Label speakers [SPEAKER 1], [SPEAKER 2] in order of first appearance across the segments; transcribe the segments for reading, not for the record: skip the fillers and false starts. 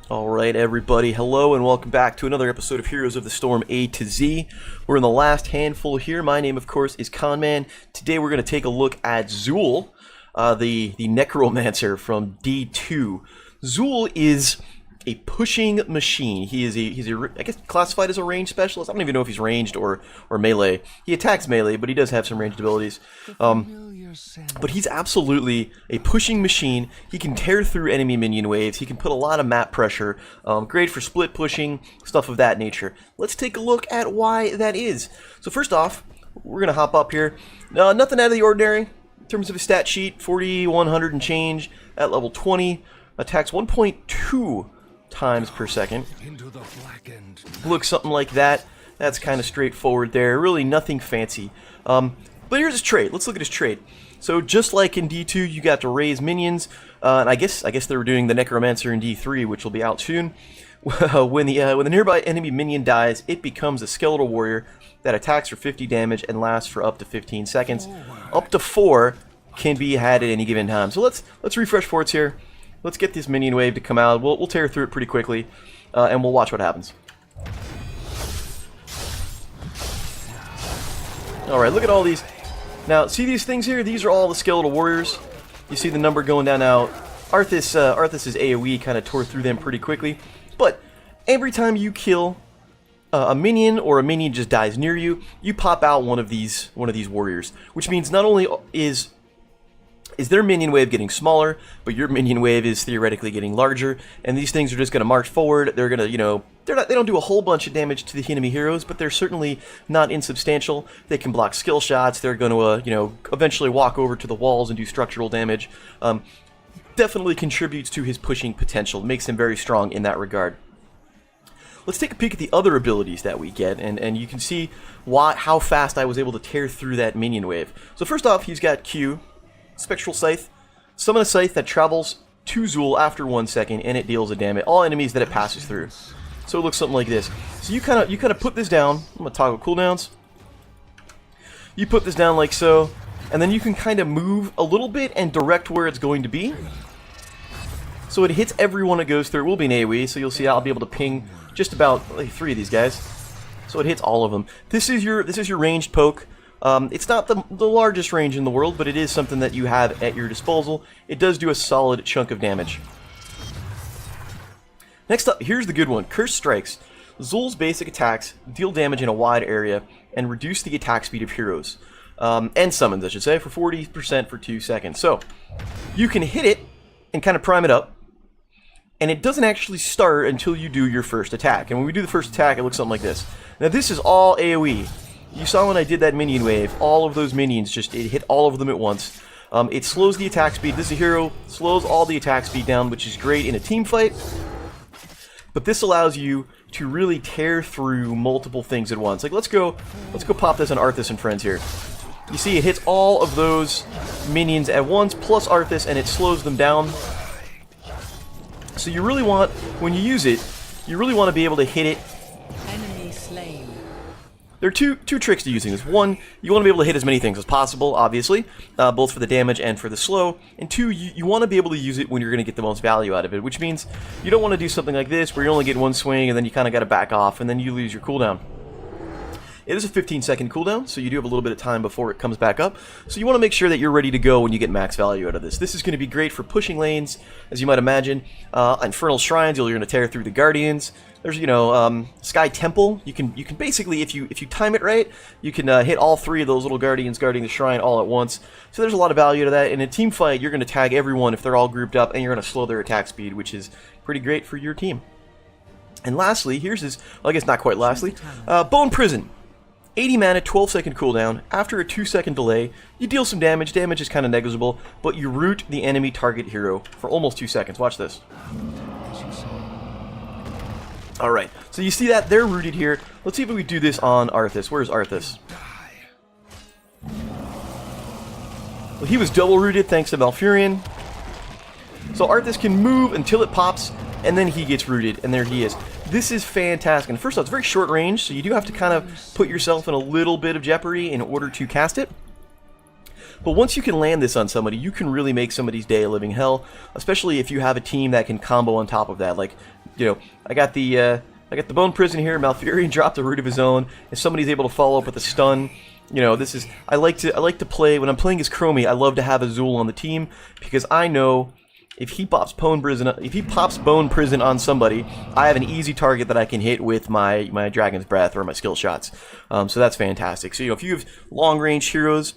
[SPEAKER 1] Alright everybody, hello and welcome back to another episode of Heroes of the Storm A to Z. We're in the last handful here. My name of course is Conman. Today we're going to take a look at Zool, the Necromancer from D2. Zool is a pushing machine. He's a I guess classified as a range specialist. I don't even know if he's ranged or melee. He attacks melee, but he does have some ranged abilities. But he's absolutely a pushing machine. He can tear through enemy minion waves. He can put a lot of map pressure. Great for split pushing, stuff of that nature. Let's take a look at why that is. So first off, we're going to hop up here. Nothing out of the ordinary in terms of a stat sheet. 4,100 and change at level 20. Attacks 1.2 times per second. Looks something like that. That's kind of straightforward there. Really nothing fancy. But here's his trait. Let's look at his trait. So just like in D2, you got to raise minions, and I guess they were doing the Necromancer in D3, which will be out soon. When the nearby enemy minion dies, it becomes a skeletal warrior that attacks for 50 damage and lasts for up to 15 seconds. Up to 4 can be had at any given time. So let's refresh forts here. Let's get this minion wave to come out. We'll tear through it pretty quickly, and we'll watch what happens. Alright, look at all these. Now, see these things here? These are all the skeletal warriors. You see the number going down now. Arthas's AoE kind of tore through them pretty quickly. But every time you kill a minion, or a minion just dies near you, you pop out one of these warriors. Which means not only is their minion wave getting smaller, but your minion wave is theoretically getting larger, and these things are just going to march forward. They're going to, they don't do a whole bunch of damage to the enemy heroes, but they're certainly not insubstantial. They can block skill shots. They're going to, eventually walk over to the walls and do structural damage. Definitely contributes to his pushing potential. Makes him very strong in that regard. Let's take a peek at the other abilities that we get, and you can see how fast I was able to tear through that minion wave. So first off, he's got Q. Spectral Scythe. Summon a scythe that travels to Zool after 1 second, and it deals a damage all enemies that it passes through. So it looks something like this. So you kind of put this down. I'm gonna toggle cooldowns. You put this down like so, and then you can kind of move a little bit and direct where it's going to be. So it hits everyone it goes through. It will be an AoE, so you'll see I'll be able to ping just about like 3 of these guys. So it hits all of them. This is your ranged poke. It's not the largest range in the world, but it is something that you have at your disposal. It does do a solid chunk of damage. Next up, here's the good one. Curse Strikes. Zool's basic attacks deal damage in a wide area and reduce the attack speed of heroes. And summons, I should say, for 40% for 2 seconds. So, you can hit it and kind of prime it up, and it doesn't actually start until you do your first attack. And when we do the first attack, it looks something like this. Now this is all AoE. You saw when I did that minion wave, all of those minions, it hit all of them at once. It slows the attack speed. This is a hero, slows all the attack speed down, which is great in a team fight. But this allows you to really tear through multiple things at once. Like let's go pop this on Arthas and friends here. You see it hits all of those minions at once, plus Arthas, and it slows them down. So you really want, when you use it, you really want to be able to hit it.
[SPEAKER 2] Enemy slain.
[SPEAKER 1] There are two tricks to using this. One, you want to be able to hit as many things as possible, obviously, both for the damage and for the slow. And two, you want to be able to use it when you're going to get the most value out of it, which means you don't want to do something like this where you only get one swing and then you kind of got to back off and then you lose your cooldown. It is a 15-second cooldown, so you do have a little bit of time before it comes back up. So you want to make sure that you're ready to go when you get max value out of this. This is going to be great for pushing lanes, as you might imagine. Infernal Shrines, you're going to tear through the Guardians. There's, Sky Temple. You can basically, if you time it right, you can hit all 3 of those little Guardians guarding the shrine all at once. So there's a lot of value to that. In a team fight, you're going to tag everyone if they're all grouped up, and you're going to slow their attack speed, which is pretty great for your team. And lastly, here's his, well, I guess not quite lastly, Bone Prison. 80 mana, 12-second cooldown. After a 2-second delay, you deal some damage. Damage is kind of negligible, but you root the enemy target hero for almost 2 seconds. Watch this. Alright, so you see that? They're rooted here. Let's see if we do this on Arthas. Where's Arthas? Well, he was double rooted thanks to Malfurion. So Arthas can move until it pops, and then he gets rooted, and there he is. This is fantastic. And first off, it's very short range, so you do have to kind of put yourself in a little bit of jeopardy in order to cast it. But once you can land this on somebody, you can really make somebody's day a living hell, especially if you have a team that can combo on top of that. Like, you know, I got the Bone Prison here. Malfurion dropped a root of his own. If somebody's able to follow up with a stun, you know, this is, I like to play, when I'm playing as Chromie, I love to have Azul on the team, because I know if he pops Bone Prison on somebody, I have an easy target that I can hit with my Dragon's Breath or my skill shots. So that's fantastic. So, you know, if you have long-range heroes,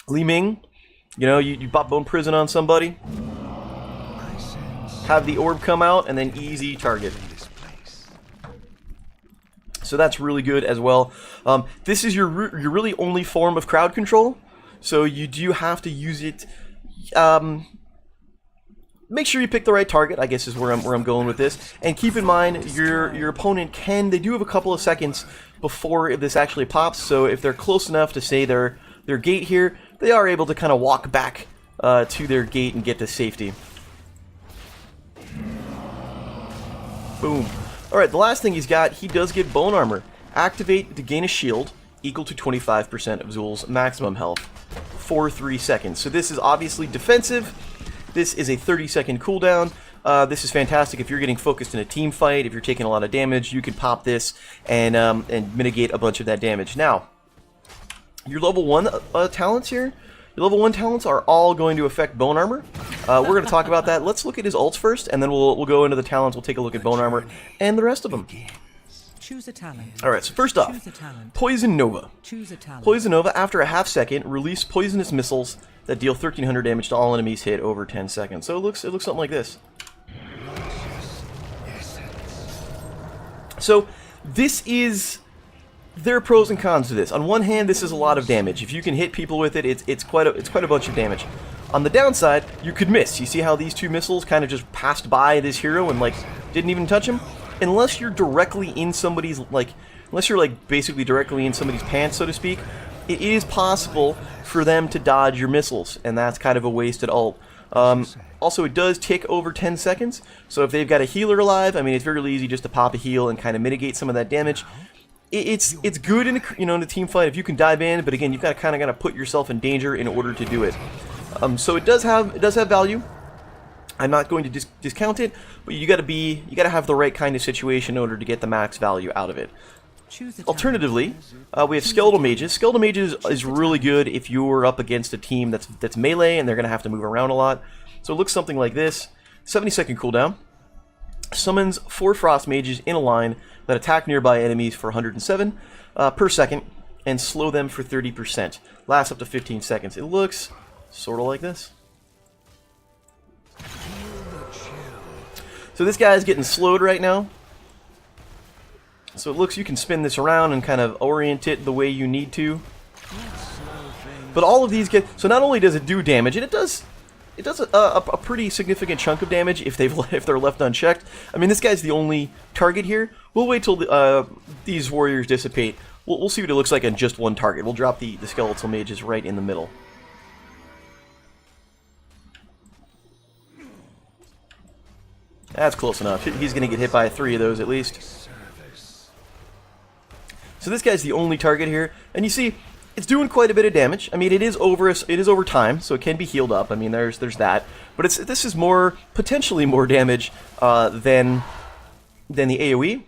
[SPEAKER 1] Li Ming, you know, you pop Bone Prison on somebody, have the orb come out, and then easy target. So that's really good as well. This is your really only form of crowd control, so you do have to use it. Make sure you pick the right target, I guess is where I'm going with this. And keep in mind, your opponent they do have a couple of seconds before this actually pops, so if they're close enough to say their gate here, they are able to kind of walk back to their gate and get to safety. Boom. Alright, the last thing he's got, he does get Bone Armor. Activate to gain a shield equal to 25% of Zul's maximum health for 3 seconds. So this is obviously defensive. This is a 30-second cooldown. This is fantastic if you're getting focused in a team fight. If you're taking a lot of damage, you can pop this and mitigate a bunch of that damage. Now, your level 1 talents here, your level 1 talents are all going to affect Bone Armor. We're going to talk about that. Let's look at his ults first, and then we'll go into the talents. We'll take a look at Bone Armor and the rest of them.
[SPEAKER 2] Choose a talent.
[SPEAKER 1] Alright, so first off, Poison Nova.
[SPEAKER 2] Choose a talent.
[SPEAKER 1] Poison Nova, after a half second, release poisonous missiles that deal 1,300 damage to all enemies hit over 10 seconds. So it looks something like this. So this is... There are pros and cons to this. On one hand, this is a lot of damage. If you can hit people with it, it's quite a bunch of damage. On the downside, you could miss. You see how these two missiles kind of just passed by this hero and like didn't even touch him? Unless you're directly in somebody's unless you're like basically directly in somebody's pants, so to speak, it is possible for them to dodge your missiles, and that's kind of a wasted ult. Also, it does tick over 10 seconds, so if they've got a healer alive, I mean, it's very easy just to pop a heal and kind of mitigate some of that damage. It's good in a team fight if you can dive in, but again, you've got to kind of put yourself in danger in order to do it. So it does have value. I'm not going to discount it, but you got to have the right kind of situation in order to get the max value out of it. Alternatively, we have Skeletal Mages. Skeletal Mages is really good if you're up against a team that's melee and they're going to have to move around a lot. So it looks something like this. 70-second cooldown. Summons 4 Frost Mages in a line that attack nearby enemies for 107 per second and slow them for 30%. Lasts up to 15 seconds. It looks sort of like this. So this guy's getting slowed right now. So it looks, you can spin this around and kind of orient it the way you need to. But all of these get, so not only does it do damage, and it does a pretty significant chunk of damage if they're left unchecked. I mean, this guy's the only target here. We'll wait till these warriors dissipate. We'll see what it looks like on just one target. We'll drop the skeletal mages right in the middle. That's close enough. He's going to get hit by 3 of those at least. So this guy's the only target here, and you see, it's doing quite a bit of damage. I mean, it is over time, so it can be healed up. I mean, there's that, but this is potentially more damage than the AOE,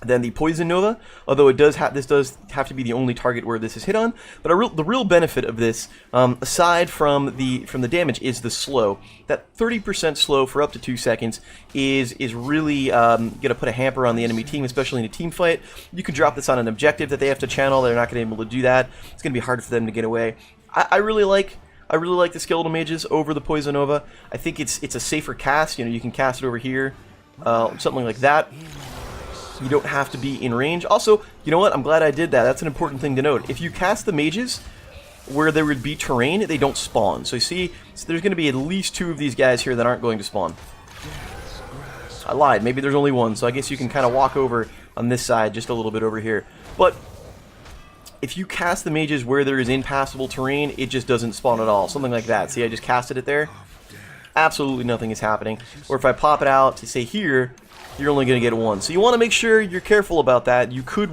[SPEAKER 1] than the Poison Nova. Although this does have to be the only target where this is hit on. But the real benefit of this, aside from the damage, is the slow. That 30% slow for up to 2 seconds is really gonna put a hamper on the enemy team, especially in a team fight. You can drop this on an objective that they have to channel. They're not gonna be able to do that. It's gonna be hard for them to get away. I really like the Skeletal Mages over the Poison Nova. I think it's a safer cast. You know, you can cast it over here, something like that. You don't have to be in range. Also, you know what? I'm glad I did that. That's an important thing to note. If you cast the mages where there would be terrain, they don't spawn. So you see, there's going to be at least 2 of these guys here that aren't going to spawn. I lied. Maybe there's only 1, so I guess you can kind of walk over on this side just a little bit over here. But if you cast the mages where there is impassable terrain, it just doesn't spawn at all. Something like that. See, I just casted it there. Absolutely nothing is happening. Or if I pop it out to say here, you're only going to get 1. So you want to make sure you're careful about that. You could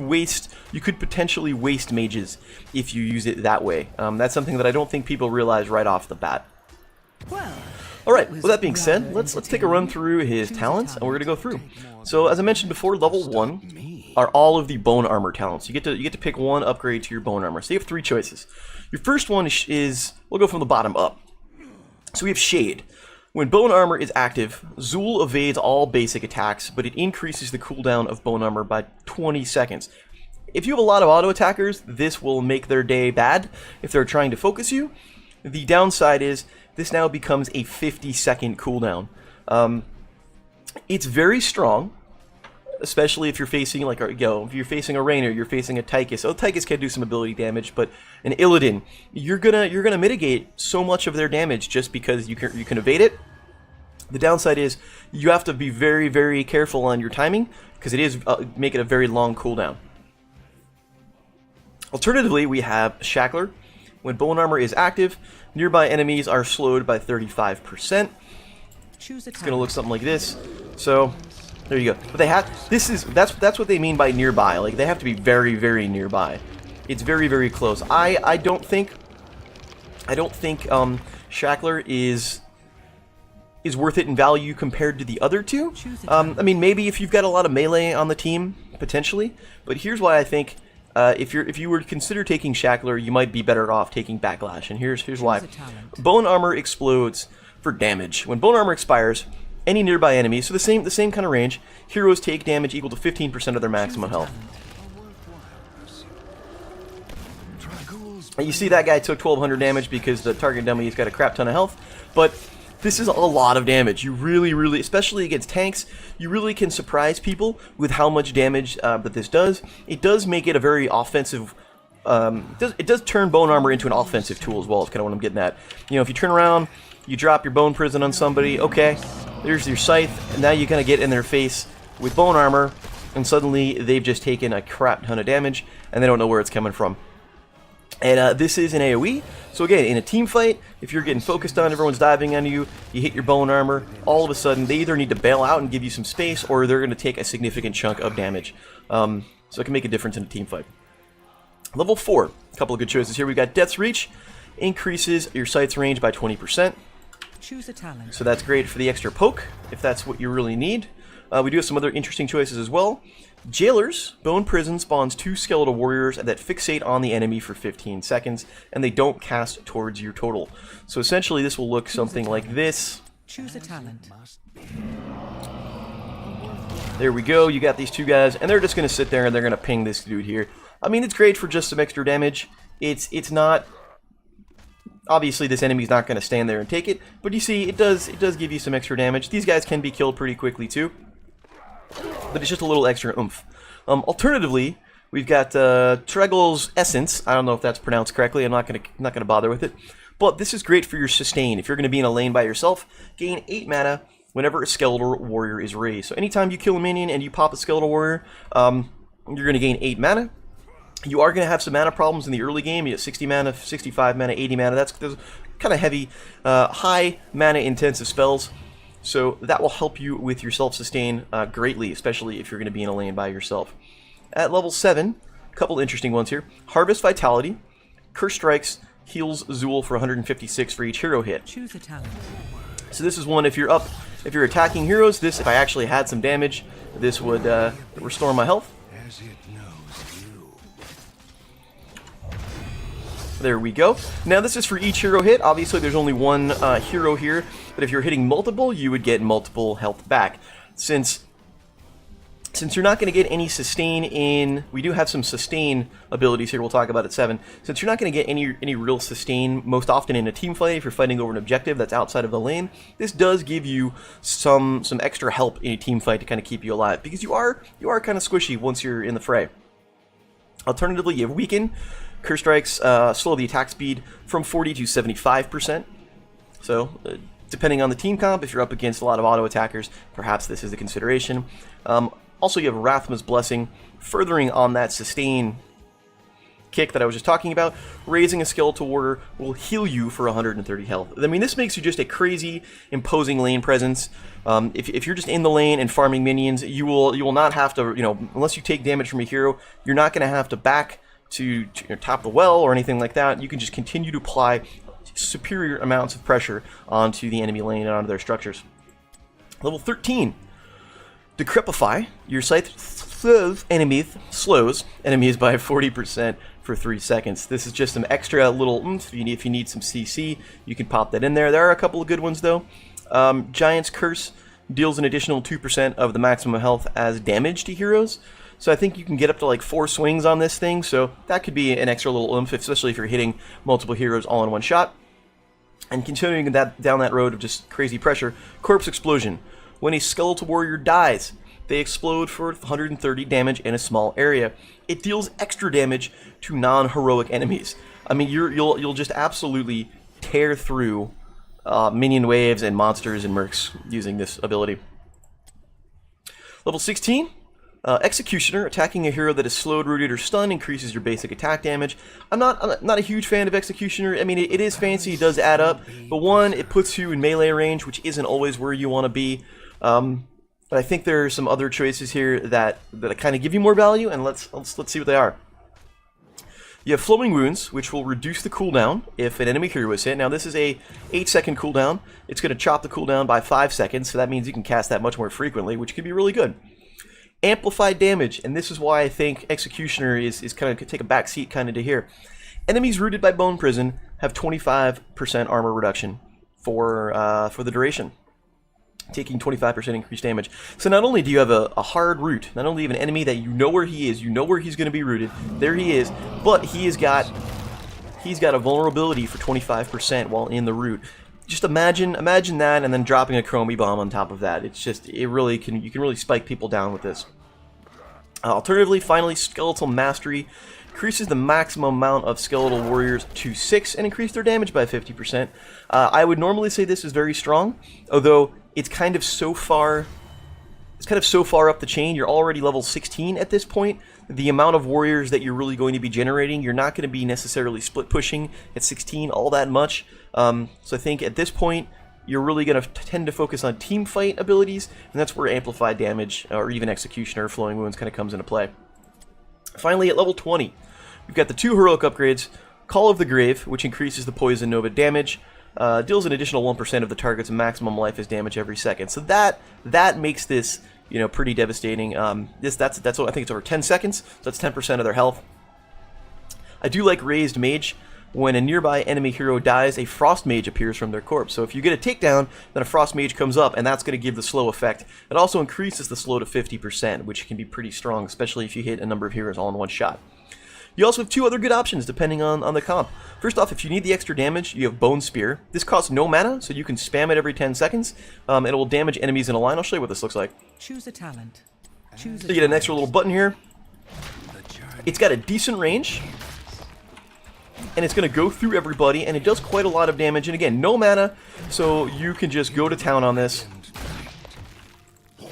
[SPEAKER 1] potentially waste mages if you use it that way. That's something that I don't think people realize right off the bat. Alright, with that being said, let's take a run through his talents, and we're going to go through. So, as I mentioned before, level 1 are all of the bone armor talents. You get to pick one upgrade to your bone armor. So you have 3 choices. Your first one is, we'll go from the bottom up. So we have Shade. When bone armor is active, Zool evades all basic attacks, but it increases the cooldown of bone armor by 20 seconds. If you have a lot of auto attackers, this will make their day bad if they're trying to focus you. The downside is this now becomes a 50-second cooldown. It's very strong, especially if you're facing like if you're facing a Rainer, you're facing a Tychus. Oh, Tychus can do some ability damage, but an Illidan, you're gonna mitigate so much of their damage just because you can evade it. The downside is you have to be very, very careful on your timing because it is make it a very long cooldown. Alternatively, we have Shackler. When bone armor is active, nearby enemies are slowed by 35%. It's gonna look something like this. So there you go. But they have that's what they mean by nearby. Like they have to be very, very nearby. It's very, very close. I don't think Shackler is worth it in value compared to the other two. I mean, maybe if you've got a lot of melee on the team, potentially. But here's why I think if you were to consider taking Shackler, you might be better off taking Backlash. And here's why. Bone armor explodes for damage. When bone armor expires, any nearby enemy, so the same kind of range, heroes take damage equal to 15% of their maximum health. And you see that guy took 1200 damage because the target dummy's got a crap ton of health, but this is a lot of damage. You really, especially against tanks, you really can surprise people with how much damage that this does. It does make it a very offensive. It does turn bone armor into an offensive tool as well. Is kind of what I'm getting at. You know, if you turn around, you drop your bone prison on somebody. Okay, there's your scythe, and now you kind of get in their face with bone armor, and suddenly they've just taken a crap ton of damage, and they don't know where it's coming from. And this is an AoE, so again, in a team fight, if you're getting focused on, everyone's diving on you, you hit your bone armor, all of a sudden they either need to bail out and give you some space, or they're going to take a significant chunk of damage. So it can make a difference in a team fight. Level 4, a couple of good choices here. We've got Death's Reach, increases your sight's range by 20%.
[SPEAKER 2] Choose a talent.
[SPEAKER 1] So that's great for the extra poke, if that's what you really need. We do have some other interesting choices as well. Jailers, Bone Prison spawns 2 skeletal warriors that fixate on the enemy for 15 seconds, and they don't cast towards your total. So essentially this will look something like this.
[SPEAKER 2] Choose a talent.
[SPEAKER 1] There we go, you got these 2 guys, and they're just going to sit there and they're going to ping this dude here. I mean, it's great for just some extra damage. It's not... Obviously, this enemy's not going to stand there and take it, but you see, it does give you some extra damage. These guys can be killed pretty quickly too, but it's just a little extra oomph. Alternatively, we've got Tregel's Essence. I don't know if that's pronounced correctly. I'm not gonna bother with it, but this is great for your sustain. If you're going to be in a lane by yourself, gain 8 mana whenever a skeletal warrior is raised. So anytime you kill a minion and you pop a skeletal warrior, you're going to gain 8 mana. You are going to have some mana problems in the early game. You have 60 mana, 65 mana, 80 mana. That's kind of heavy, high mana intensive spells. So that will help you with your self-sustain greatly, especially if you're going to be in a lane by yourself. At level 7, a couple interesting ones here. Harvest Vitality. Curse Strikes heals Zool for 156 for each hero hit.
[SPEAKER 2] Choose a talent.
[SPEAKER 1] So this is one, if you're attacking heroes, if I actually had some damage, this would restore my health. There we go. Now this is for each hero hit. Obviously there's only one hero here, but if you're hitting multiple, you would get multiple health back. Since you're not going to get any sustain in... We do have some sustain abilities here, we'll talk about at 7. Since you're not going to get any real sustain most often in a team fight, if you're fighting over an objective that's outside of the lane, this does give you some extra help in a team fight to kind of keep you alive, because you are kind of squishy once you're in the fray. Alternatively, you have Weaken. Curse Strikes slow the attack speed from 40 to 75%. So, depending on the team comp, if you're up against a lot of auto attackers, perhaps this is a consideration. Also, you have Rathma's Blessing, furthering on that sustain kick that I was just talking about. Raising a skeletal warrior will heal you for 130 health. I mean, this makes you just a crazy, imposing lane presence. If you're just in the lane and farming minions, you will not have to, unless you take damage from a hero, you're not going to have to back to top the well or anything like that. You can just continue to apply superior amounts of pressure onto the enemy lane and onto their structures. Level 13. Decrepify. Your scythe slows enemies by 40% for 3 seconds. This is just some extra little oomph. If you need some CC, you can pop that in there. There are a couple of good ones though. Giant's Curse deals an additional 2% of the maximum health as damage to heroes. So I think you can get up to like 4 swings on this thing, so that could be an extra little oomph, especially if you're hitting multiple heroes all in one shot. And continuing down that road of just crazy pressure, Corpse Explosion. When a skeletal warrior dies, they explode for 130 damage in a small area. It deals extra damage to non-heroic enemies. I mean, you'll just absolutely tear through minion waves and monsters and mercs using this ability. Level 16. Executioner. Attacking a hero that is slowed, rooted, or stunned increases your basic attack damage. I'm not a huge fan of Executioner. I mean, it is fancy, it does add up, but one, it puts you in melee range, which isn't always where you want to be. But I think there are some other choices here that kind of give you more value, and let's see what they are. You have Flowing Wounds, which will reduce the cooldown if an enemy hero is hit. Now this is a 8-second cooldown. It's going to chop the cooldown by 5 seconds, so that means you can cast that much more frequently, which could be really good. Amplified damage, and this is why I think Executioner is kind of take a back seat kind of to here. Enemies rooted by Bone Prison have 25% armor reduction for the duration, taking 25% increased damage. So not only do you have a hard root, not only do you have an enemy that you know where he is, you know where he's going to be rooted, there he is, but he's got a vulnerability for 25% while in the root. Just imagine that, and then dropping a Chromie bomb on top of that. It's just, you can really spike people down with this. Alternatively, finally, Skeletal Mastery increases the maximum amount of skeletal warriors to 6 and increase their damage by 50%. I would normally say this is very strong, although it's kind of so far up the chain. You're already level 16 at this point. The amount of warriors that you're really going to be generating, you're not going to be necessarily split pushing at 16 all that much. So I think at this point, you're really going to tend to focus on team fight abilities, and that's where Amplified Damage, or even Executioner, Flowing Wounds kind of comes into play. Finally, at level 20, we've got the 2 heroic upgrades, Call of the Grave, which increases the Poison Nova damage, deals an additional 1% of the target's maximum life as damage every second. So that makes this, pretty devastating. That's what I think it's over 10 seconds, so that's 10% of their health. I do like Raised Mage. When a nearby enemy hero dies, a Frost Mage appears from their corpse. So if you get a takedown, then a Frost Mage comes up, and that's going to give the slow effect. It also increases the slow to 50%, which can be pretty strong, especially if you hit a number of heroes all in one shot. You also have 2 other good options depending on the comp. First off, if you need the extra damage, you have Bone Spear. This costs no mana, so you can spam it every 10 seconds, and it will damage enemies in a line. I'll show you what this looks like.
[SPEAKER 2] Choose a talent.
[SPEAKER 1] So you get an extra little button here. It's got a decent range, and it's going to go through everybody, and it does quite a lot of damage. And again, no mana, so you can just go to town on this.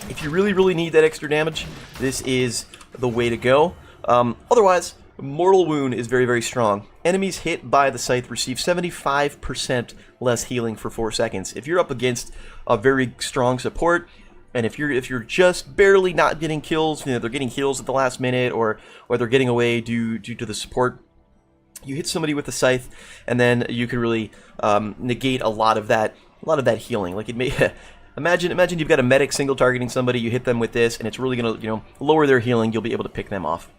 [SPEAKER 1] If you really, really need that extra damage, this is the way to go. Otherwise, Mortal Wound is very, very strong. Enemies hit by the Scythe receive 75% less healing for 4 seconds. If you're up against a very strong support, and if you're just barely not getting kills, they're getting heals at the last minute, or they're getting away due to the support, you hit somebody with the Scythe, and then you can really negate a lot of that healing. Like it may. Imagine you've got a medic single targeting somebody, you hit them with this, and it's really gonna lower their healing. You'll be able to pick them off.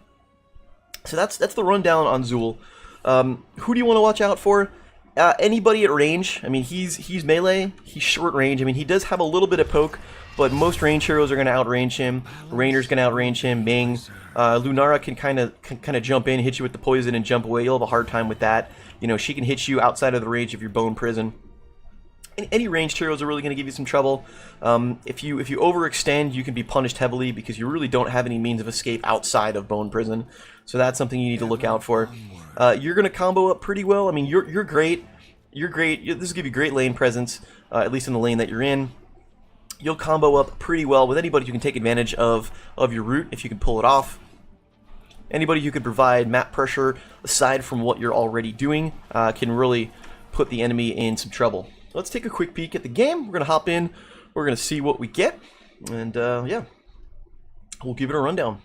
[SPEAKER 1] So that's the rundown on Zool. Who do you want to watch out for? Anybody at range. I mean, he's melee. He's short range. I mean, he does have a little bit of poke, but most range heroes are going to outrange him. Rainer's going to outrange him. Ming, Lunara can kind of jump in, hit you with the poison, and jump away. You'll have a hard time with that. She can hit you outside of the range of your Bone Prison. Any ranged heroes are really going to give you some trouble. If you overextend, you can be punished heavily because you really don't have any means of escape outside of Bone Prison. So that's something you need to look out for. You're going to combo up pretty well. I mean, you're great. You're great. This will give you great lane presence, at least in the lane that you're in. You'll combo up pretty well with anybody who can take advantage of your root if you can pull it off. Anybody who can provide map pressure aside from what you're already doing can really put the enemy in some trouble. Let's take a quick peek at the game. We're going to hop in. We're going to see what we get. And, yeah, we'll give it a rundown.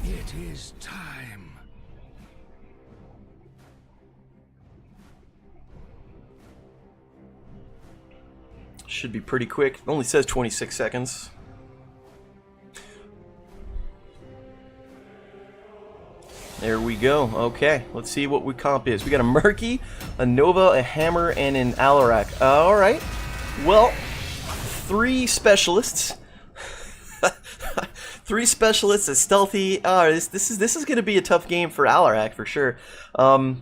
[SPEAKER 3] It is time.
[SPEAKER 1] Should be pretty quick. It only says 26 seconds. There we go. Okay, let's see what we comp is. We got a Murky, a Nova, a Hammer, and an Alarak. Alright. Well, 3 specialists. 3 specialists, a stealthy. This is going to be a tough game for Alarak for sure. The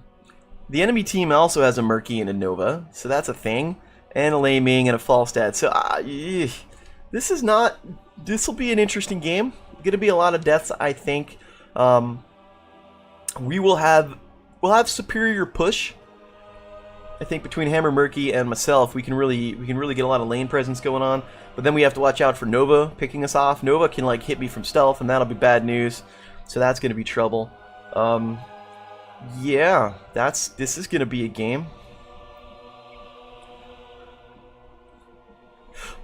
[SPEAKER 1] enemy team also has a Murky and a Nova, so that's a thing. And a Lei Ming and a Falstad. So this is not. This will be an interesting game. Going to be a lot of deaths, I think. We'll have superior push. I think between Hammer, Murky, and myself, we can really get a lot of lane presence going on. But then we have to watch out for Nova picking us off. Nova can like hit me from stealth, and that'll be bad news. So that's going to be trouble. Yeah, this is going to be a game.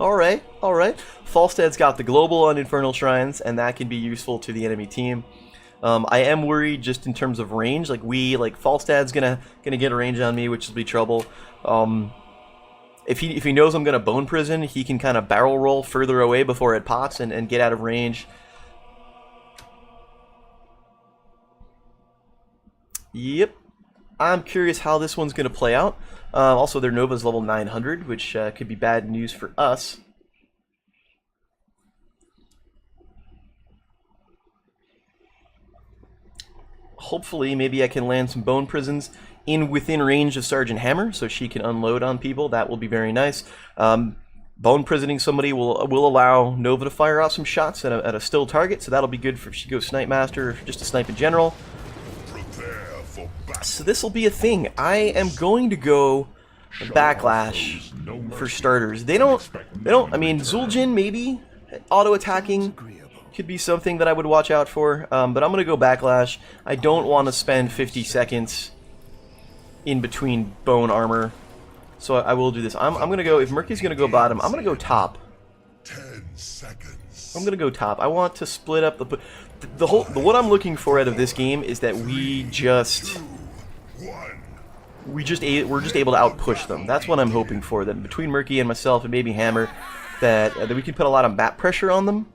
[SPEAKER 1] Alright. Falstad's got the global on Infernal Shrines, and that can be useful to the enemy team. I am worried just in terms of range. Like Falstad's gonna get a range on me, which will be trouble. If he knows I'm gonna bone prison, he can kind of barrel roll further away before it pops and get out of range. Yep. I'm curious how this one's gonna play out. Also, their Nova's level 900, which could be bad news for us. Hopefully, maybe I can land some bone prisons within range of Sergeant Hammer, so she can unload on people. That will be very nice. Bone prisoning somebody will allow Nova to fire off some shots at a still target, so that'll be good for if she goes Snipe Master or just a snipe in general. So this will be a thing. I am going to go Backlash for starters. They don't. I mean, Zul'jin maybe auto attacking could be something that I would watch out for, but I'm going to go Backlash. I don't want to spend 50 seconds in between bone armor, so I will do this. I'm going to go, if Murky's going to go bottom, I'm going to go top.
[SPEAKER 3] 10 seconds.
[SPEAKER 1] I'm going to go top. I want to split up what I'm looking for out of this game is that we're just able to outpush them. That's what I'm hoping for, that between Murky and myself and maybe Hammer, that we can put a lot of map pressure on them.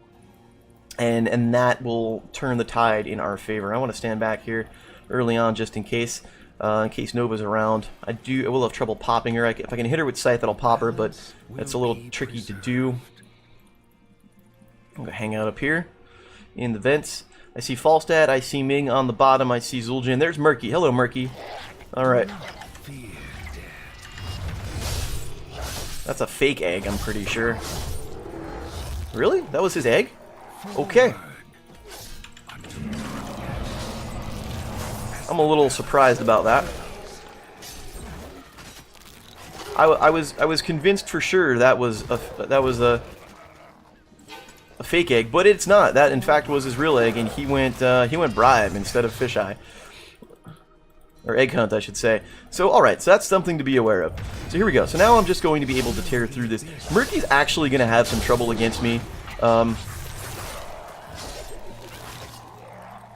[SPEAKER 1] And that will turn the tide in our favor. I want to stand back here early on just in case Nova's around. I will have trouble popping her. If I can hit her with Scythe, that'll pop her, but that's a little tricky to do. I'm going to hang out up here in the vents. I see Falstad, I see Ming on the bottom, I see Zul'jin. There's Murky. Hello, Murky. Alright. That's a fake egg, I'm pretty sure. Really? That was his egg? Okay. I'm a little surprised about that. I was convinced for sure that was a fake egg, but it's not. That in fact was his real egg, and he went bribe instead of fisheye. Or egg hunt, I should say. So, alright, so that's something to be aware of. So here we go. So now I'm just going to be able to tear through this. Murky's actually going to have some trouble against me.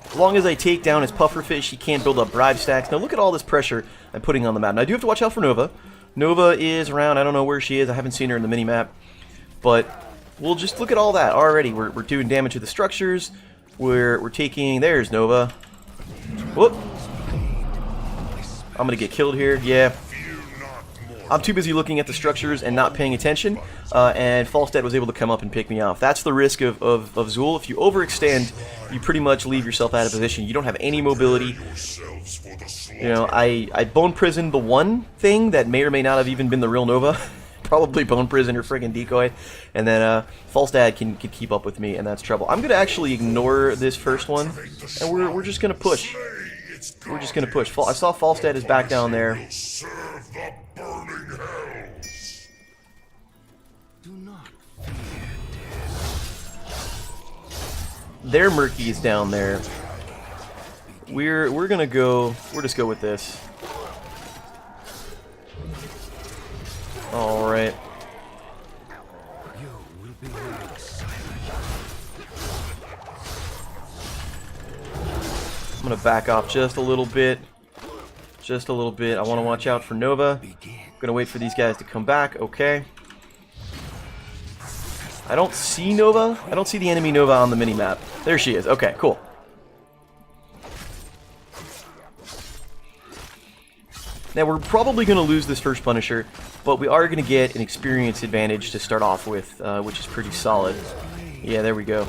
[SPEAKER 1] As long as I take down his pufferfish, he can't build up bribe stacks. Now look at all this pressure I'm putting on the map. Now I do have to watch out for Nova. Nova is around. I don't know where she is. I haven't seen her in the mini-map. But we'll just look at all that already. We're doing damage to the structures. We're taking... There's Nova. Whoop. I'm going to get killed here. Yeah. I'm too busy looking at the structures and not paying attention, and Falstad was able to come up and pick me off. That's the risk of Zul. If you overextend, you pretty much leave yourself out of position. You don't have any mobility. You know, I bone prisoned the one thing that may or may not have even been the real Nova. Probably bone prison or friggin' decoy. And then Falstad can keep up with me, and that's trouble. I'm going to actually ignore this first one, and we're just going to push. We're just going to push. I saw Falstad is back down there. Their Murky is down there. We're gonna go. We'll just go with this. All right. I'm gonna back off just a little bit. Just a little bit. I want to watch out for Nova. I'm gonna wait for these guys to come back. Okay. I don't see Nova. I don't see the enemy Nova on the mini-map. There she is. Okay, cool. Now, we're probably going to lose this first Punisher, but we are going to get an experience advantage to start off with, which is pretty solid. Yeah, there we go.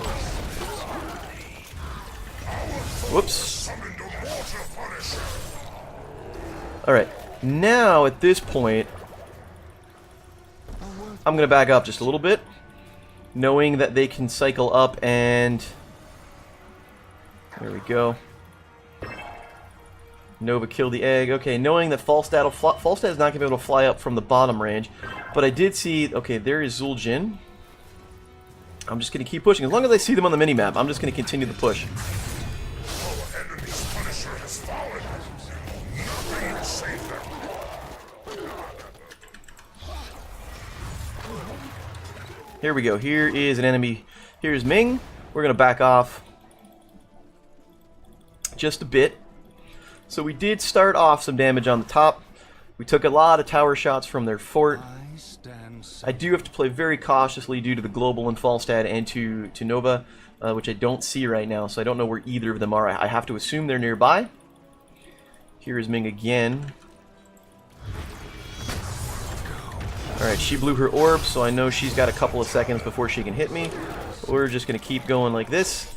[SPEAKER 1] Whoops. Alright, now at this point, I'm going to back up just a little bit, knowing that they can cycle up and... There we go. Nova killed the egg. Okay, knowing that Falstad is not going to be able to fly up from the bottom range. But I did see... Okay, there is Zul'jin. I'm just going to keep pushing. As long as I see them on the minimap, I'm just going to continue the push. Here we go. Here is an enemy. Here's Ming. We're going to back off just a bit. So we did start off some damage on the top. We took a lot of tower shots from their fort. I do have to play very cautiously due to the global and Falstad and to Nova, which I don't see right now, so I don't know where either of them are. I have to assume they're nearby. Here is Ming again. Alright, she blew her orb, so I know she's got a couple of seconds before she can hit me. We're just going to keep going like this.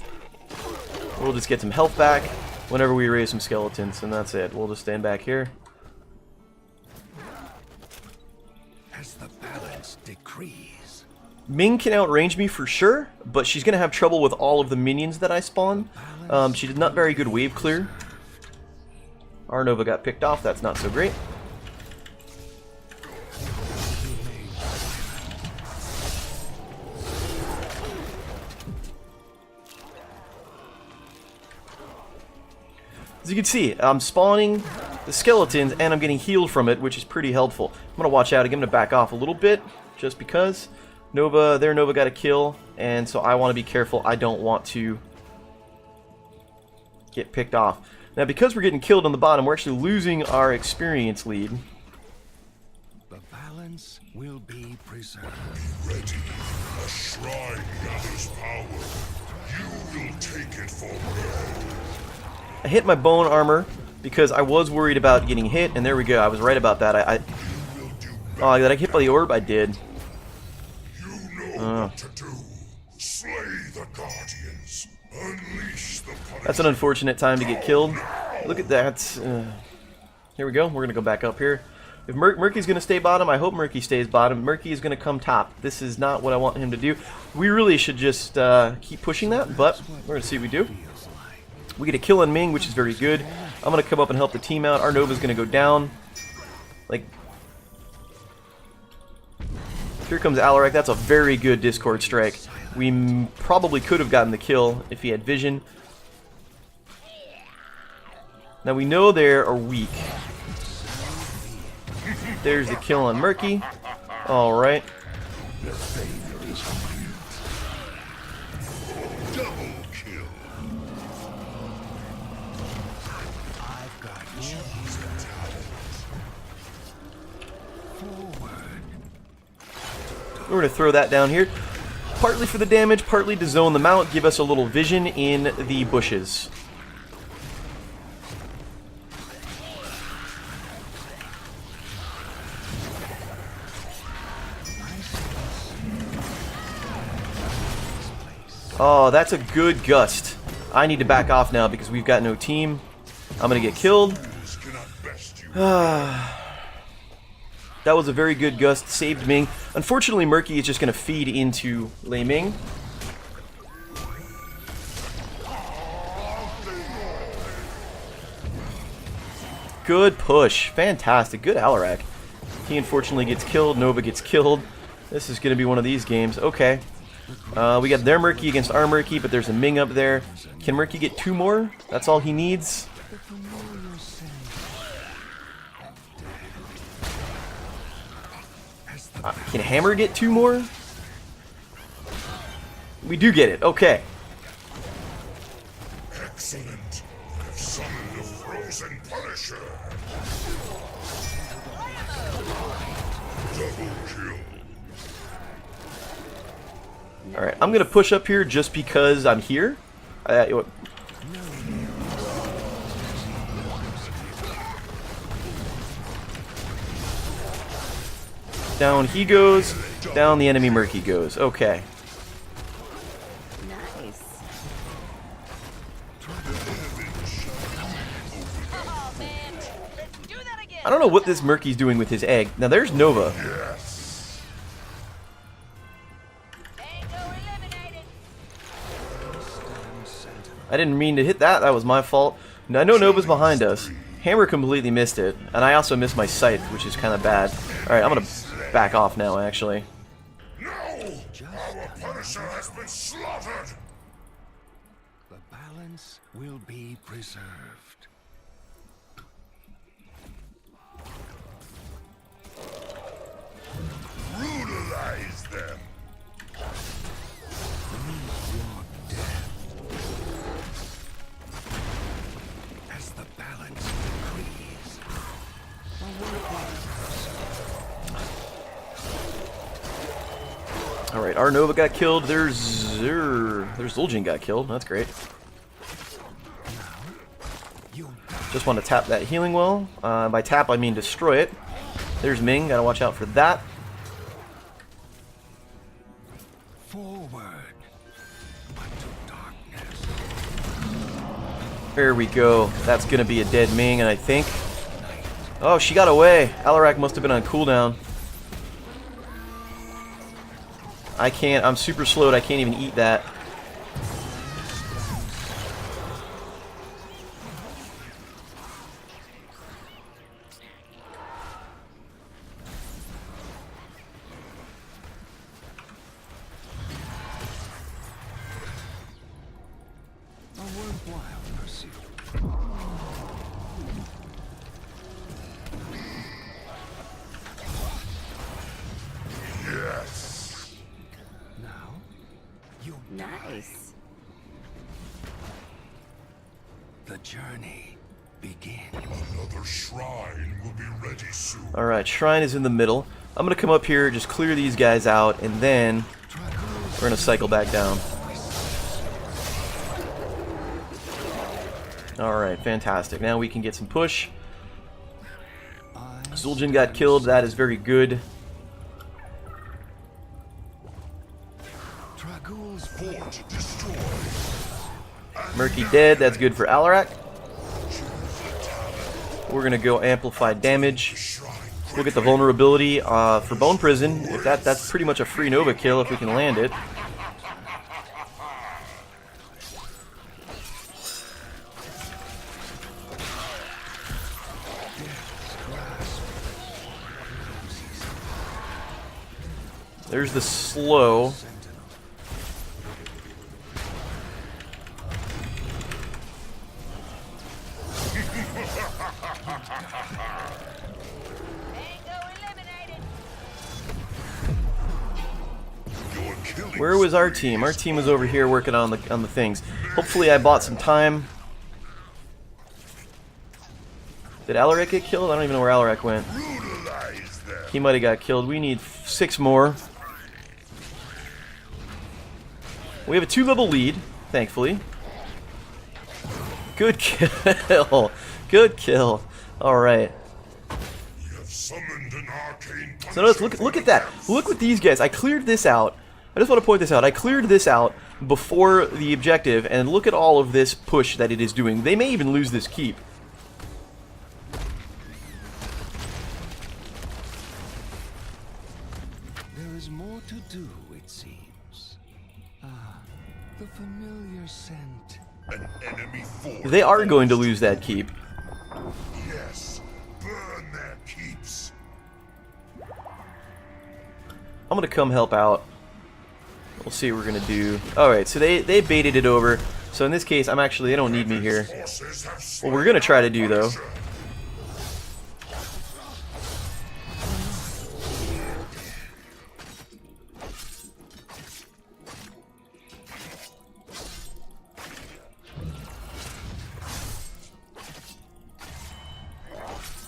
[SPEAKER 1] We'll just get some health back whenever we raise some skeletons, and that's it. We'll just stand back here.
[SPEAKER 3] As the balance decrees.
[SPEAKER 1] Ming can outrange me for sure, but she's going to have trouble with all of the minions that I spawn. She did not very good wave clear. Our Nova got picked off. That's not so great. As you can see, I'm spawning the skeletons and I'm getting healed from it, which is pretty helpful. I'm going to watch out. I'm going to back off a little bit, just because their Nova got a kill, and so I want to be careful. I don't want to get picked off. Now, because we're getting killed on the bottom, we're actually losing our experience lead.
[SPEAKER 3] The balance will be preserved. Be ready. A shrine gathers power. You will take it for me.
[SPEAKER 1] I hit my bone armor because I was worried about getting hit, and there we go. I was right about that. Oh, did I get hit by the orb? I did.
[SPEAKER 3] You know what to do. Slay the guardians. Unleash the punishment.
[SPEAKER 1] That's an unfortunate time to get killed. Look at that. Here we go. We're going to go back up here. If Murky's going to stay bottom, I hope Murky stays bottom. Murky is going to come top. This is not what I want him to do. We really should just keep pushing that, but we're going to see what we do. We get a kill on Ming, which is very good. I'm going to come up and help the team out. Our Nova's going to go down. Like, here comes Alarak. That's a very good Discord strike. We probably could have gotten the kill if he had vision. Now we know they are weak. There's the kill on Murky. Alright. We're going to throw that down here. Partly for the damage, partly to zone them out, give us a little vision in the bushes. Oh, that's a good gust. I need to back off now because we've got no team. I'm going to get killed. That was a very good gust. Saved Ming. Unfortunately, Murky is just going to feed into Lei Ming. Good push. Fantastic. Good Alarak. He unfortunately gets killed. Nova gets killed. This is going to be one of these games. Okay. We got their Murky against our Murky, but there's a Ming up there. Can Murky get 2 more? That's all he needs. Can Hammer get 2 more? We do get it. Okay.
[SPEAKER 3] Excellent. I've summoned a frozen Punisher. Double kill.
[SPEAKER 1] Alright, I'm gonna push up here just because I'm here. Down he goes, down the enemy Murky goes. Okay.
[SPEAKER 4] Nice.
[SPEAKER 1] I don't know what this Murky's doing with his egg. Now there's Nova. I didn't mean to hit that. That was my fault. I know Nova's behind us. Hammer completely missed it. And I also missed my scythe, which is kind of bad. Alright, I'm going to back off now, actually.
[SPEAKER 3] No! Our Punisher has been slaughtered!
[SPEAKER 5] The balance will be preserved.
[SPEAKER 3] Brutalize them!
[SPEAKER 5] As the balance decrees.
[SPEAKER 1] Alright, our Nova got killed. There's Zul'jin got killed. That's great. Just want to tap that healing well. By tap, I mean destroy it. There's Ming. Gotta watch out for that.
[SPEAKER 5] Forward unto darkness.
[SPEAKER 1] There we go. That's gonna be a dead Ming, and I think... Oh, she got away. Alarak must have been on cooldown. I can't... I'm super slowed. I can't even eat that.
[SPEAKER 5] A worthwhile pursuit.
[SPEAKER 3] Yes!
[SPEAKER 5] Now, you
[SPEAKER 4] Nice.
[SPEAKER 5] the journey begins.
[SPEAKER 3] Another shrine will be ready soon.
[SPEAKER 1] Alright, Shrine is in the middle. I'm gonna come up here, just clear these guys out, and then we're gonna cycle back down. Alright, fantastic. Now we can get some push. Zul'jin got killed. That is very good.
[SPEAKER 5] Dragool's
[SPEAKER 3] Fort destroyed.
[SPEAKER 1] Murky dead. That's good for Alarak. We're gonna go amplify damage.
[SPEAKER 3] Shrine
[SPEAKER 1] We'll get the vulnerability for Bone Prison. If that's pretty much a free Nova kill if we can land it. There's the slow. Where was our team? Our team was over here working on the things. Hopefully I bought some time. Did Alarak get killed? I don't even know where Alarak went.
[SPEAKER 3] brutalize them.
[SPEAKER 1] He might have got killed. We need 6 more. We have a 2-level lead, thankfully. Good kill. Good kill. Alright.
[SPEAKER 3] You have summoned an arcane
[SPEAKER 1] So notice, look at that. Look with these guys. I cleared this out. I just want to point this out. I cleared this out before the objective, and look at all of this push that it is doing. They may even lose this keep.
[SPEAKER 5] There is more to do, it seems. Ah, the familiar scent.
[SPEAKER 3] An enemy fort.
[SPEAKER 1] They are going to lose that keep.
[SPEAKER 3] Yes. Burn their keeps.
[SPEAKER 1] I'm going to come help out. We'll see what we're going to do. Alright, so they baited it over. So in this case, they don't need me here.
[SPEAKER 3] Forces have
[SPEAKER 1] What we're going to try to do, though,
[SPEAKER 3] Punisher.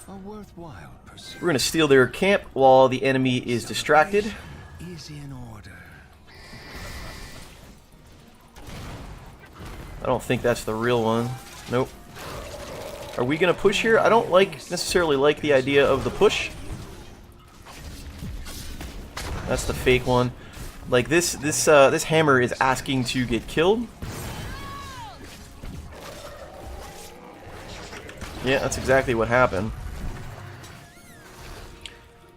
[SPEAKER 5] A worthwhile pursuit
[SPEAKER 1] we're going to steal their camp while the enemy is distracted.
[SPEAKER 5] is in order.
[SPEAKER 1] I don't think that's the real one. Nope. Are we gonna push here? I don't necessarily like the idea of the push. That's the fake one. Like this hammer is asking to get killed. Yeah, that's exactly what happened.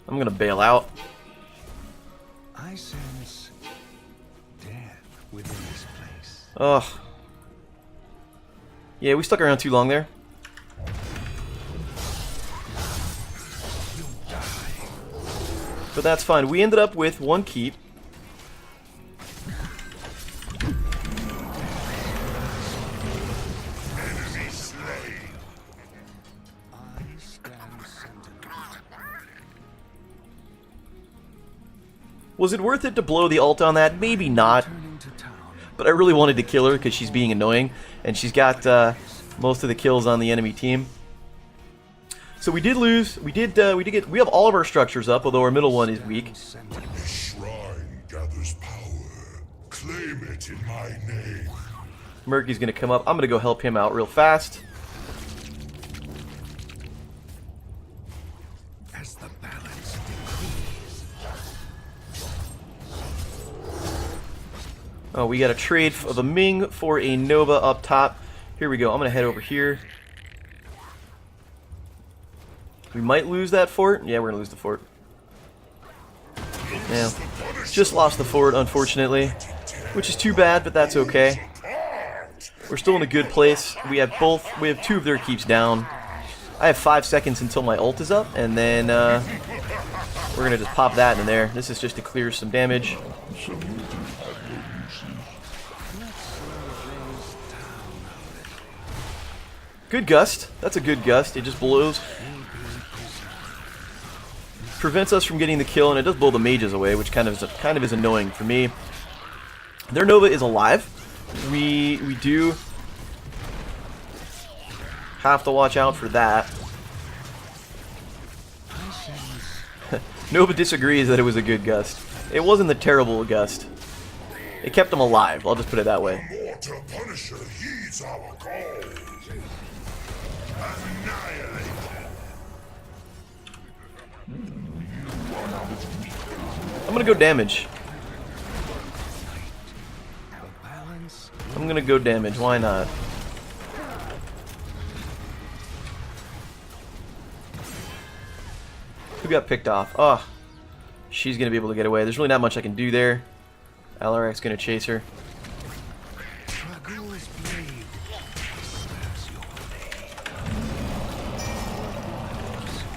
[SPEAKER 1] I'm gonna bail out.
[SPEAKER 5] I sense death within this place.
[SPEAKER 1] Ugh. Yeah, we stuck around too long there. But that's fine. We ended up with 1 keep.
[SPEAKER 3] Enemy slain.
[SPEAKER 5] I stand sentinel.
[SPEAKER 1] Was it worth it to blow the ult on that? Maybe not.
[SPEAKER 5] Turning to town.
[SPEAKER 1] But I really wanted to kill her because she's being annoying. And she's got most of the kills on the enemy team. So we did lose. We have all of our structures up, although our middle one is weak.
[SPEAKER 3] The shrine gathers power. Claim it in my name.
[SPEAKER 1] Murky's gonna come up. I'm gonna go help him out real fast.
[SPEAKER 5] As the balance decrees.
[SPEAKER 1] Oh, we got a trade of a Ming for a Nova up top. Here we go. I'm gonna head over here. We might lose that fort. Yeah, we're gonna lose the fort. Yeah, just lost the fort, unfortunately, which is too bad, but that's okay. We're still in a good place. We have 2 of their keeps down. I have 5 seconds until my ult is up, and then we're gonna just pop that in there. This is just to clear some damage. Good gust. That's a good gust. It just blows. Prevents us from getting the kill, and it does blow the mages away, which kind of is annoying for me. Their Nova is alive. We do have to watch out for that. Nova disagrees that it was a good gust. It wasn't a terrible gust. It kept them alive. I'll just put it that way.
[SPEAKER 3] Mortar Punisher heeds our call. Annihilate.
[SPEAKER 1] I'm gonna go damage. I'm gonna go damage. Why not? Who got picked off? Oh, she's gonna be able to get away. There's really not much I can do there. Alarak's gonna chase her.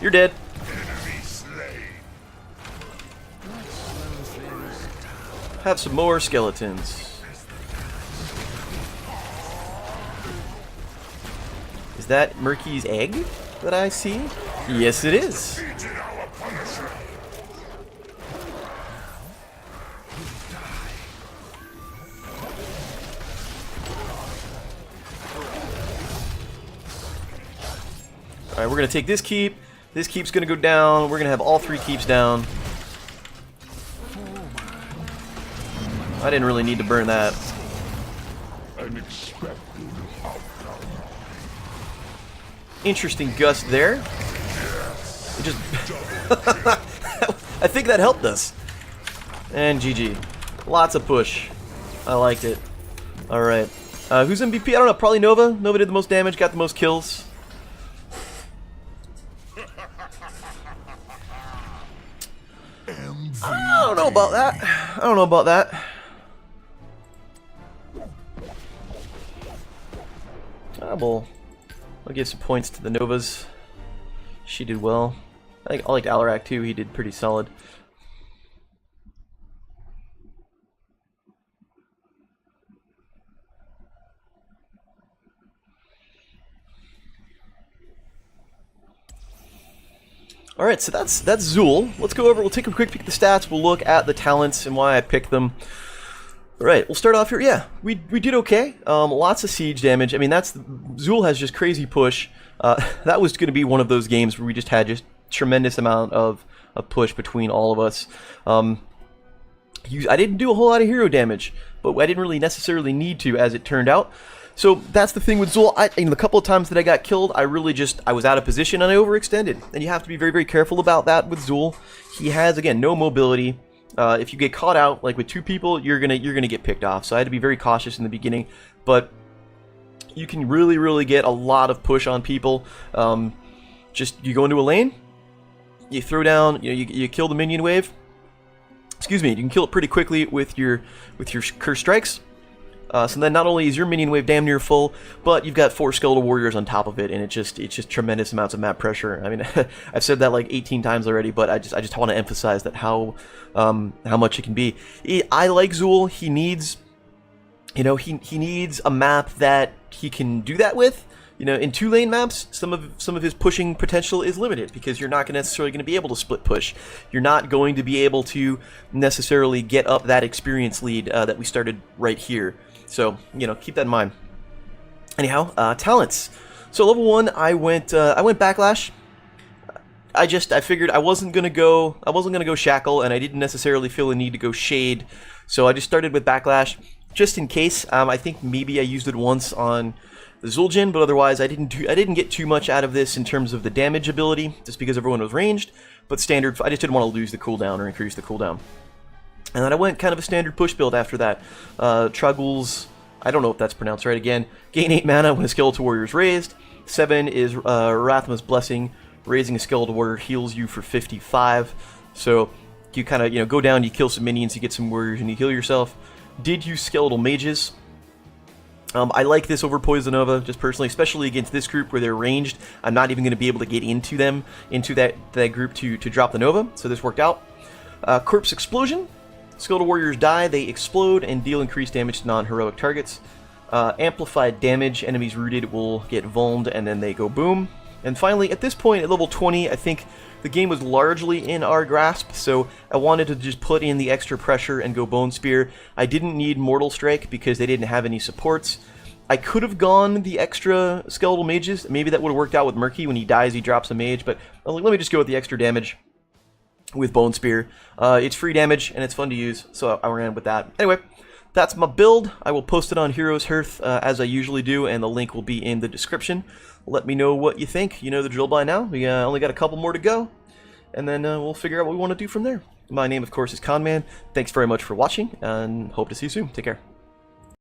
[SPEAKER 1] You're dead. Have some more skeletons. Is that Murky's egg that I see? Yes, it is. Alright, we're going to take this keep. This keep's going to go down. We're going to have all 3 keeps down. I didn't really need to burn that. Interesting gust there. It just I think that helped us. And GG. Lots of push. I liked it. Alright. Who's MVP? I don't know. Probably Nova. Nova did the most damage, got the most kills. I don't know about that. I don't know about that. I'll give some points to the Novas. She did well. I liked Alarak too. He did pretty solid. Alright, so that's Zool. Let's go over, we'll take a quick peek at the stats, we'll look at the talents and why I picked them. Alright, we'll start off here. Yeah, we did okay. Lots of siege damage. I mean, Zool has just crazy push. That was going to be one of those games where we just had just tremendous amount of push between all of us. I didn't do a whole lot of hero damage, but I didn't really necessarily need to, as it turned out. So that's the thing with Zool. The couple of times that I got killed, I was out of position and I overextended. And you have to be very, very careful about that with Zool. He has, again, no mobility. If you get caught out, like with 2 people, you're gonna get picked off. So I had to be very cautious in the beginning. But you can really, really get a lot of push on people. You go into a lane, you throw down, you kill the minion wave. Excuse me, you can kill it pretty quickly with your curse strikes. So then not only is your minion wave damn near full, but you've got 4 skeletal warriors on top of it, and it's just tremendous amounts of map pressure. I mean, I've said that like 18 times already, but I just want to emphasize that how much it can be. I like Zool. He needs, he needs a map that he can do that with. In 2-lane maps, some of his pushing potential is limited because you're not necessarily going to be able to split push. You're not going to be able to necessarily get up that experience lead that we started right here. So, keep that in mind. Anyhow, talents. So level 1, I went Backlash. I figured I wasn't gonna go Shackle, and I didn't necessarily feel the need to go Shade. So I just started with Backlash just in case. I think maybe I used it once on the Zul'jin, but otherwise I didn't get too much out of this in terms of the damage ability, just because everyone was ranged. But standard, I just didn't want to lose the cooldown or increase the cooldown. And then I went kind of a standard push build after that. Truggles, I don't know if that's pronounced right again. Gain 8 mana when a Skeletal Warrior is raised. 7 is Rathma's Blessing. Raising a Skeletal Warrior heals you for 55. So you kind of go down, you kill some minions, you get some warriors, and you heal yourself. Did use Skeletal Mages. I like this over Poison Nova, just personally, especially against this group where they're ranged. I'm not even going to be able to get into that group to drop the Nova, so this worked out. Corpse Explosion. Skeletal Warriors die, they explode, and deal increased damage to non-heroic targets. Amplified damage, enemies rooted will get vulned, and then they go boom. And finally, at this point, at level 20, I think the game was largely in our grasp, so I wanted to just put in the extra pressure and go Bone Spear. I didn't need Mortal Strike because they didn't have any supports. I could have gone the extra Skeletal Mages. Maybe that would have worked out with Murky. When he dies, he drops a mage, but I was like, let me just go with the extra damage with Bone Spear. It's free damage, and it's fun to use, so I ran with that. Anyway, that's my build. I will post it on Heroes Hearth as I usually do, and the link will be in the description. Let me know what you think. You know the drill by now. We only got a couple more to go, and then we'll figure out what we want to do from there. My name, of course, is Conman. Thanks very much for watching, and hope to see you soon. Take care.